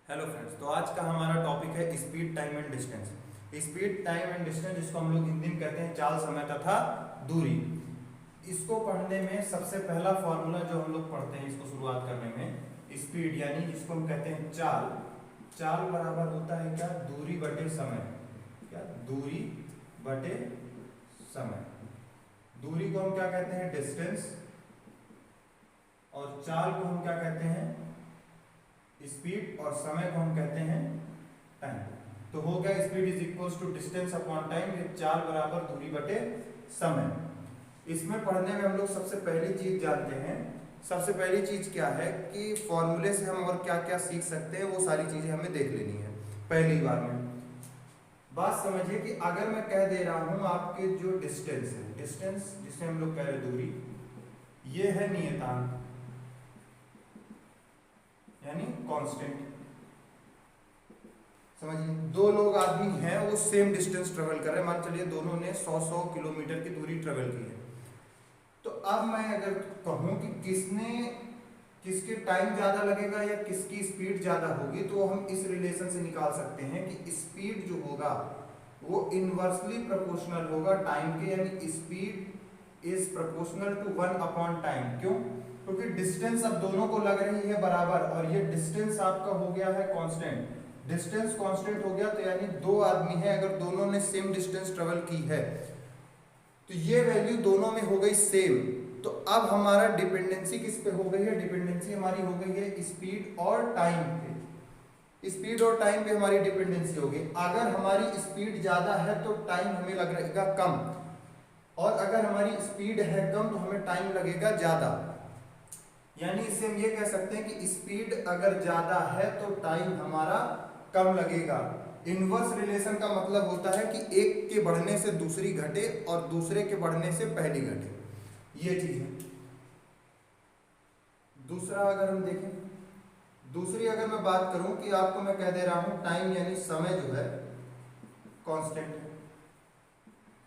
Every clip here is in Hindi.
हेलो फ्रेंड्स, तो आज का हमारा टॉपिक है speed, time and distance. Speed, time and distance, जिसको हम लोग हिंदी में कहते हैं चाल, समय तथा दूरी। इसको पढ़ने में सबसे पहला फॉर्मूला जो हम लोग पढ़ते हैं इसको शुरुआत करने में, स्पीड यानी जिसको हम कहते हैं चाल। चाल बराबर होता है क्या? दूरी बटे समय। क्या? दूरी बटे समय। दूरी को हम क्या कहते हैं? डिस्टेंस। और चाल को हम क्या कहते हैं? स्पीड। और समय को हम कहते हैं टाइम। तो हो गया speed is equals to distance upon time. चाल बराबर दूरी बटे समय। इसमें पढ़ने में हम लोग सबसे पहली चीज जानते हैं। सबसे पहली चीज क्या है कि फॉर्मूले से हम और क्या क्या सीख सकते हैं, वो सारी चीजें हमें देख लेनी है पहली बार में। बात समझिए कि अगर मैं कह दे रहा हूं आपके जो डिस्टेंस है, डिस्टेंस जिसे हम लोग कह रहे दूरी, ये है नियतांक यानी कांस्टेंट। समझिए दो लोग आदमी हैं, वो सेम डिस्टेंस ट्रेवल कर रहे हैं। मान चलिए दोनों ने 100 किलोमीटर की दूरी ट्रेवल की है। तो अब मैं अगर कहूं कि किसके टाइम ज्यादा लगेगा या किसकी स्पीड ज्यादा होगी, तो हम इस रिलेशन से निकाल सकते हैं कि स्पीड जो होगा वो इनवर्सली प्रोपोर्शनल होगा टाइम के, यानी speed is proportional to 1 upon time. क्यों? क्योंकि डिस्टेंस अब दोनों को लग रही है बराबर, और ये डिस्टेंस आपका हो गया है कांस्टेंट। डिस्टेंस कांस्टेंट हो गया तो यानी दो आदमी है, अगर दोनों ने सेम डिस्टेंस ट्रेवल की है तो ये वैल्यू दोनों में हो गई सेम। तो अब हमारा डिपेंडेंसी किस पे हो गई है? डिपेंडेंसी हमारी हो गई है स्पीड और टाइम पे। स्पीड और टाइम पे हमारी डिपेंडेंसी हो गई। अगर हमारी स्पीड ज्यादा है तो टाइम हमें लगेगा कम, और अगर हमारी स्पीड है कम तो हमें टाइम लगेगा ज्यादा। यानी इससे हम ये कह सकते हैं कि स्पीड अगर ज्यादा है तो टाइम हमारा कम लगेगा। इनवर्स रिलेशन का मतलब होता है कि एक के बढ़ने से दूसरी घटे और दूसरे के बढ़ने से पहली घटे, ये चीज है। दूसरा अगर हम देखें, दूसरी अगर मैं बात करूं कि आपको मैं कह दे रहा हूं टाइम यानी समय जो है कांस्टेंट है।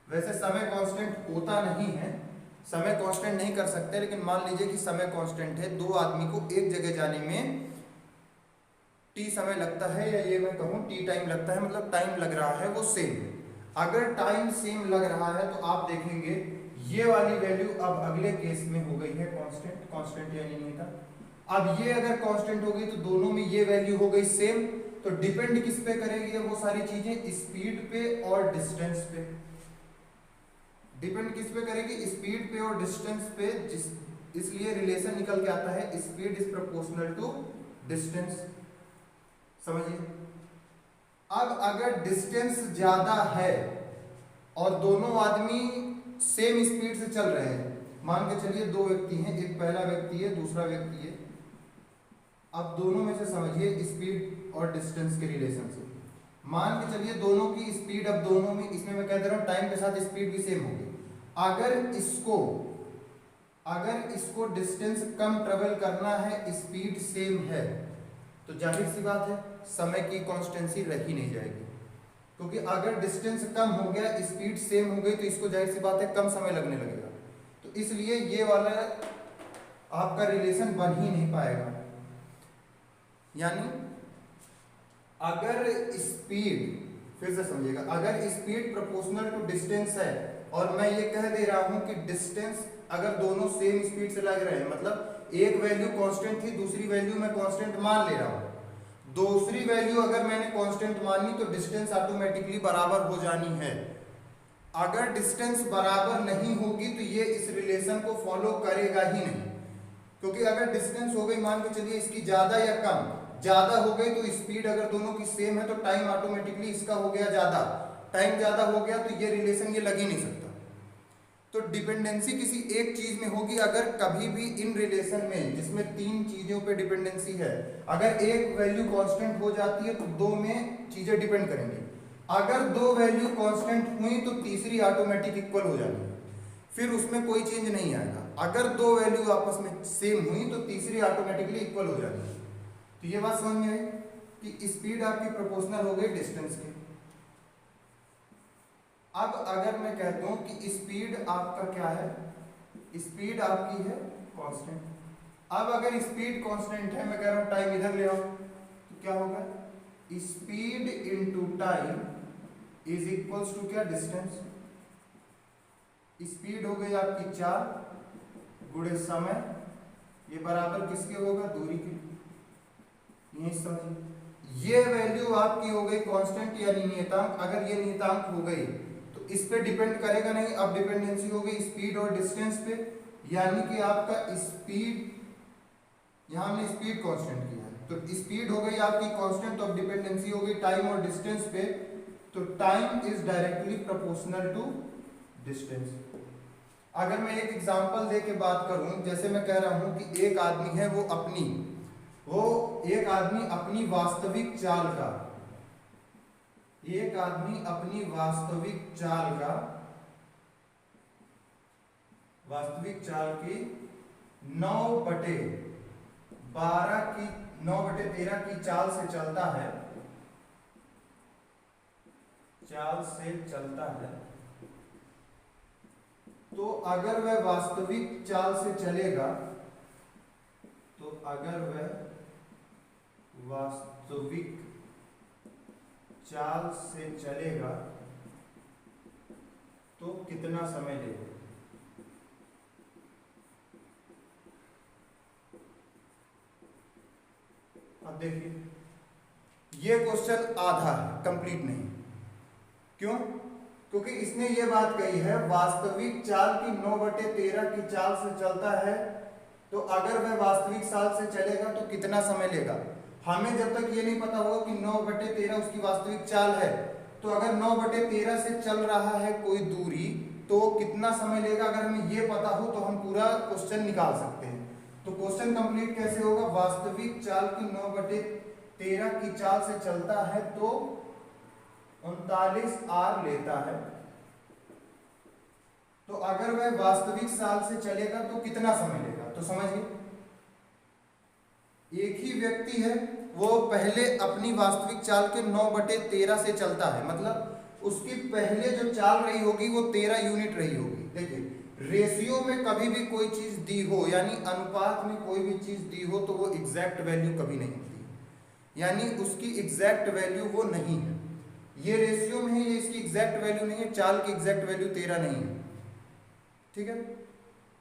वैसे समय कांस्टेंट होता नहीं है, समय कांस्टेंट नहीं कर सकते, लेकिन मान लीजिए कि समय कांस्टेंट है। दो आदमी को एक जगह जाने में टी समय लगता है, या ये मैं कहूं टी टाइम लगता है, मतलब टाइम लग रहा है वो सेम है। अगर टाइम सेम लग रहा है तो आप देखेंगे ये वाली वैल्यू अब अगले केस में हो गई है कांस्टेंट। कांस्टेंट यानी नहीं था। अब ये अगर कांस्टेंट हो गई तो दोनों में ये वैल्यू हो गई सेम। तो डिपेंड किस पे करेगी वो सारी चीजें? स्पीड पे और डिस्टेंस पे। डिपेंड किस पे करेगी? स्पीड पे और डिस्टेंस पे। इसलिए रिलेशन निकल के आता है speed is proportional to distance. समझिए अब अगर डिस्टेंस ज्यादा है और दोनों आदमी सेम स्पीड से चल रहे हैं, मान के चलिए दो व्यक्ति हैं, एक पहला व्यक्ति है दूसरा व्यक्ति है। अब दोनों में से समझिए स्पीड और डिस्टेंस के रिलेशन से मान के चलिए दोनों की स्पीड, अब दोनों में, इसमें मैं कह दे रहा हूं टाइम के साथ स्पीड भी सेम होगी। अगर इसको डिस्टेंस कम ट्रेवल करना है, स्पीड सेम है, तो जाहिर सी बात है समय की कांस्टेंसी रह ही नहीं जाएगी। क्योंकि अगर डिस्टेंस कम हो गया, स्पीड सेम हो गई, तो इसको जाहिर सी बात है कम समय लगने लगेगा। तो इसलिए ये वाला आपका रिलेशन बन ही नहीं पाएगा। यानी अगर स्पीड, फिर से समझिएगा, अगर स्पीड प्रोपोर्शनल टू डिस्टेंस है और मैं ये कह दे रहा हूं कि डिस्टेंस अगर दोनों सेम स्पीड से लग रहे हैं, मतलब एक वैल्यू कांस्टेंट थी, दूसरी वैल्यू मैं कांस्टेंट मान ले रहा हूं, दूसरी वैल्यू अगर मैंने कांस्टेंट मानी तो डिस्टेंस ऑटोमेटिकली बराबर हो जानी है। अगर डिस्टेंस बराबर नहीं होगी तो ये इस रिलेशन को फॉलो करेगा ही नहीं। क्योंकि अगर डिस्टेंस हो गई, मान के चलिए इसकी ज्यादा या कम, ज्यादा हो गई तो स्पीड अगर दोनों की सेम है तो टाइम ऑटोमेटिकली इसका हो गया ज्यादा, टाइम ज्यादा हो गया तो ये रिलेशन ये लग ही नहीं सकता। तो डिपेंडेंसी किसी एक चीज में होगी। अगर कभी भी इन रिलेशन में जिसमें तीन चीजों पे डिपेंडेंसी है, अगर एक वैल्यू कांस्टेंट हो जाती है तो दो में चीजें डिपेंड करेंगी। अगर दो वैल्यू कांस्टेंट हुई तो तीसरी ऑटोमेटिक इक्वल हो जाती है, फिर उसमें कोई चेंज नहीं आएगा। अगर दो वैल्यू आपस में सेम हुई तो तीसरी ऑटोमेटिकली इक्वल हो जाती है। तो ये बात समझ में आई कि स्पीड आपकी प्रोपोर्शनल हो गई डिस्टेंस के। अब अगर मैं कहता हूं कि स्पीड आपका क्या है? स्पीड आपकी है कांस्टेंट। अब अगर स्पीड कांस्टेंट है, मैं कह रहा हूं टाइम इधर ले आओ, तो क्या होगा, speed into time is equals to क्या, डिस्टेंस। स्पीड हो गई आपकी 4 गुणे समय, ये बराबर किसके होगा, दूरी के। यही समझिए, ये वैल्यू आपकी हो गई कांस्टेंट यानी नियतांक। अगर ये नियतांक हो गई तो इस पे डिपेंड करेगा नहीं, अब डिपेंडेंसी हो गई स्पीड और डिस्टेंस पे, यानी कि आपका स्पीड, यहां हमने स्पीड कांस्टेंट किया है, तो स्पीड हो गई आपकी कांस्टेंट, तो अब डिपेंडेंसी हो गई टाइम और डिस्टेंस पे, तो time is directly proportional to distance. अगर मैं एक एग्जांपल दे के बात करूं, जैसे मैं कह रहा हूं कि एक आदमी है, वो एक आदमी अपनी वास्तविक चाल का, एक आदमी अपनी वास्तविक चाल की 9/13 की चाल से चलता है, तो अगर वह वास्तविक चाल से चलेगा, तो कितना समय लेगा। अब देखिए, ये क्वेश्चन आधा है, कंप्लीट नहीं। क्यों? क्योंकि इसने ये बात कही है वास्तविक चाल की 9/13 की चाल से चलता है, तो अगर वह वास्तविक चाल से चलेगा तो कितना समय लेगा। हमें जब तक ये नहीं पता होगा कि 9/13 उसकी वास्तविक चाल है, तो अगर 9/13 से चल रहा है कोई दूरी, तो कितना समय लेगा, अगर हमें ये पता हो तो हम पूरा क्वेश्चन निकाल सकते हैं। तो क्वेश्चन कंप्लीट कैसे होगा, वास्तविक चाल की 9/13 की चाल से चलता है तो 39 आर लेता है, तो अगर वह वास्तविक चाल से चलेगा तो कितना समय लेगा। तो समझिए, एक ही व्यक्ति है, वो पहले अपनी वास्तविक चाल के 9/13 से चलता है, मतलब उसकी पहले जो चाल रही होगी वो 13 यूनिट रही होगी। देखिए, रेशियो में कभी भी कोई चीज दी हो, यानी अनुपात में कोई भी चीज दी हो, तो वो एग्जैक्ट वैल्यू कभी नहीं होती, यानी उसकी एग्जैक्ट वैल्यू वो नहीं है। ये रेशियो में है, ये इसकी एग्जैक्ट वैल्यू नहीं है, चाल की एग्जैक्ट वैल्यू 13 नहीं है। ठीक है,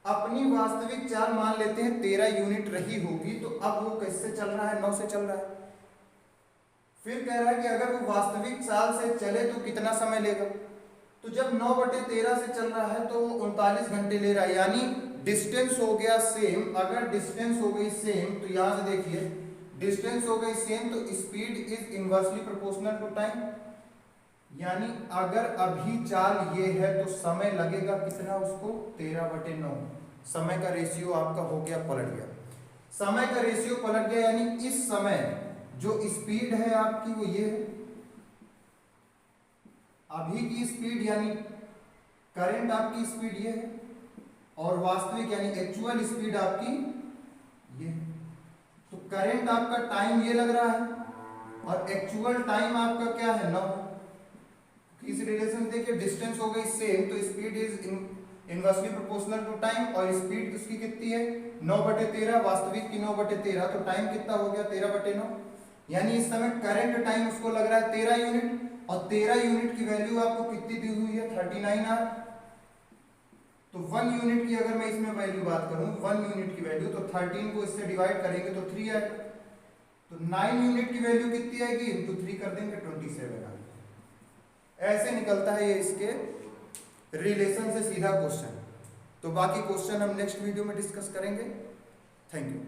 अपनी वास्तविक चाल मान लेते हैं 13 यूनिट रही होगी, तो अब वो कैसे चल रहा है, 9 से चल रहा है। फिर कह रहा है कि अगर वो वास्तविक चाल से चले तो कितना समय लेगा, तो जब 9/13 से चल रहा है तो वो 39 घंटे ले रहा है, यानी डिस्टेंस हो गया सेम। अगर डिस्टेंस हो गई सेम, तो यहां से देखिए, डिस्टेंस हो गई सेम, तो speed is inversely proportional to time, यानी अगर अभी चाल ये है तो समय लगेगा कितना उसको, 13/9। समय का रेशियो आपका हो गया, पलट गया, समय का रेशियो पलट गया, यानी इस समय जो स्पीड है आपकी वो ये है, अभी की स्पीड यानी करंट आपकी स्पीड ये है, और वास्तविक यानी एक्चुअल स्पीड आपकी ये है। तो करंट आपका टाइम ये लग रहा है, और एक्चुअल टाइम आपका क्या है, 9। इस रिलेशन से देखिए, डिस्टेंस हो गई सेम, तो speed is inversely proportional to time, और स्पीड उसकी कितनी है, 9/13, वास्तविक की 9/13, तो टाइम कितना हो गया, 13/9, यानी इस समय करंट टाइम उसको लग रहा है 13 यूनिट, और 13 यूनिट की वैल्यू आपको कितनी दी हुई है, 39 आर। तो 1 यूनिट की अगर मैं इसमें वैल्यू बात करूं, 1 यूनिट की वैल्यू, तो 13 को इससे डिवाइड करेंगे तो 3 आएगा, तो 9 यूनिट की वैल्यू कितनी आएगी, इंटू 3 कर देंगे, 27 आएगा। ऐसे निकलता है ये इसके रिलेशन से सीधा क्वेश्चन। तो बाकी क्वेश्चन हम नेक्स्ट वीडियो में डिस्कस करेंगे। Thank you.